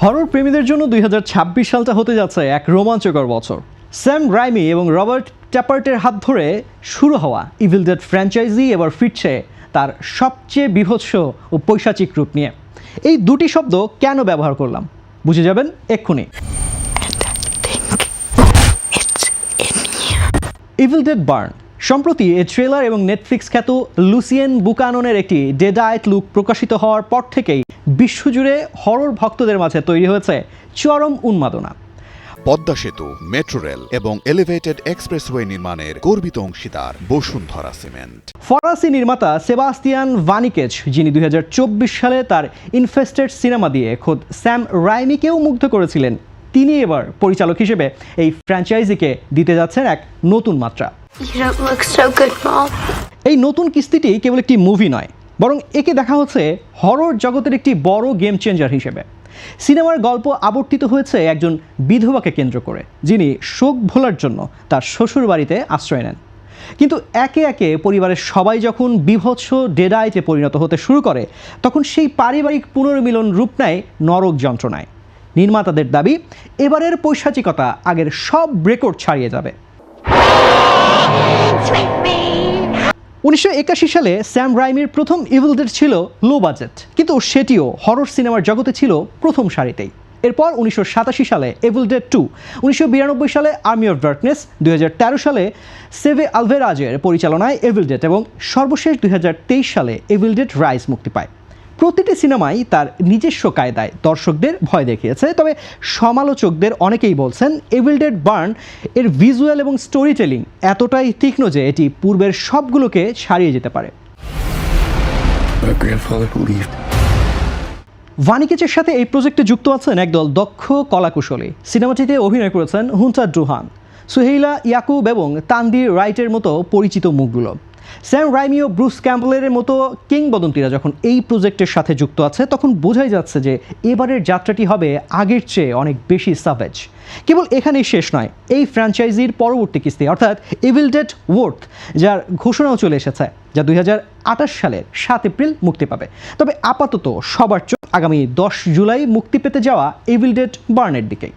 Horror প্রেমীদের জন্য 2026 সালটা হতে যাচ্ছে এক রোমাঞ্চকর বছর। স্যাম রাইমি এবং রবার্ট ট্যাপার্টের হাত ধরে শুরু হওয়া ইভিল ডেড ফ্র্যাঞ্চাইজি এবার ফিরছে তার সবচেয়ে বীভৎস ও পৈশাচিক রূপ নিয়ে। এই দুটি শব্দ কেন ব্যবহার করলাম বুঝে যাবেন এক্ষুনি। ইভিল ডেড বার্ন সম্প্রতি এই ট্রেলার এবং নেটফ্লিক্স খ্যাত লুসিয়েন বুকাননের একটি ডেডাইট লুক প্রকাশিত হওয়ার পর থেকেই বিশ্বজুড়ে হরর ভক্তদের মাঝে তৈরি হয়েছে চরম উন্মাদনা। পদ্মা সেতু, মেট্রো রেল এবং এলিভেটেড এক্সপ্রেসওয়ে নির্মাণের গর্বিত অংশীদার বসুন্ধরা সিমেন্ট। ফরাসি নির্মাতা সেবাস্তিয়ান ভানিকেজ, যিনি 2024 সালে তার ইনফেস্টেড সিনেমা দিয়ে খোদ স্যাম রাইমিকেও মুগ্ধ করেছিলেন, তিনি এবার পরিচালক হিসেবে এই ফ্র্যাঞ্চাইজিকে দিতে যাচ্ছেন এক নতুন মাত্রা। এই নতুন কিস্তিটি কেবল একটি মুভি নয়, বরং একে দেখা হচ্ছে হরর জগতের একটি বড় গেম চেঞ্জার হিসেবে। সিনেমার গল্প আবর্তিত হয়েছে একজন বিধবাকে কেন্দ্র করে, যিনি শোক ভোলার জন্য তার শ্বশুর বাড়িতে আশ্রয় নেন। কিন্তু একে একে পরিবারের সবাই যখন বিভৎস ডেডাইটে পরিণত হতে শুরু করে, তখন সেই পারিবারিক পুনর্মিলন রূপ নেয় নরক যন্ত্রণায়। নির্মাতাদের দাবি, এবারের পৈশাচিকতা আগের সব রেকর্ড ছাড়িয়ে যাবে। 1981 সালে স্যাম রাইমির প্রথম ইভিল ডেড ছিল লো বাজেট, কিন্তু সেটিও হরর সিনেমার জগতে ছিল প্রথম সারিতেই। এরপর 1987 সালে ইভিল ডেড 2, 1992 সালে আর্মি অফ ডার্কনেস, 2013 সালে সেভে আলভেরাজের পরিচালনায় ইভিল ডেড এবং সর্বশেষ 2023 সালে ইভিল ডেড রাইজ মুক্তি পায়। প্রতিটি সিনেমাই তার নিজস্ব কায়দায় দর্শকদের ভয় দেখিয়েছে, তবে সমালোচকদের অনেকেই বলছেন ইভিল ডেড বার্ন এর ভিজুয়াল এবং স্টোরি টেলিং এতটাই তীক্ষ্ণ যে এটি পূর্বের সবগুলোকে ছাড়িয়ে যেতে পারে। ভানিকেজের সাথে এই প্রজেক্টে যুক্ত আছেন একদল দক্ষ কলাকুশলী। সিনেমাটিতে অভিনয় করেছেন হুন্টার ডুহান, সুহেইলা ইয়াকুব এবং তানদির রাইটের মতো পরিচিত মুখগুলো। স্যাম রাইমি ও ব্রুস ক্যাম্পবেলের মতো কিংবদন্তিরা যখন এই প্রজেক্টের সাথে যুক্ত আছে, তখন বোঝাই যাচ্ছে যে এবারের যাত্রাটি হবে আগের চেয়ে অনেক বেশি সাভেজ। কেবল এখানেই শেষ নয়, এই ফ্র্যাঞ্চাইজির পরবর্তী কিস্তি অর্থাৎ ইভিল ডেড ওয়ার্থ, যার ঘোষণাও চলে এসেছে, যা 2028 সালের 7 এপ্রিল মুক্তি পাবে। তবে আপাতত সবার চোখ আগামী 10 জুলাই মুক্তি পেতে যাওয়া ইভিল ডেড বার্নের দিকেই।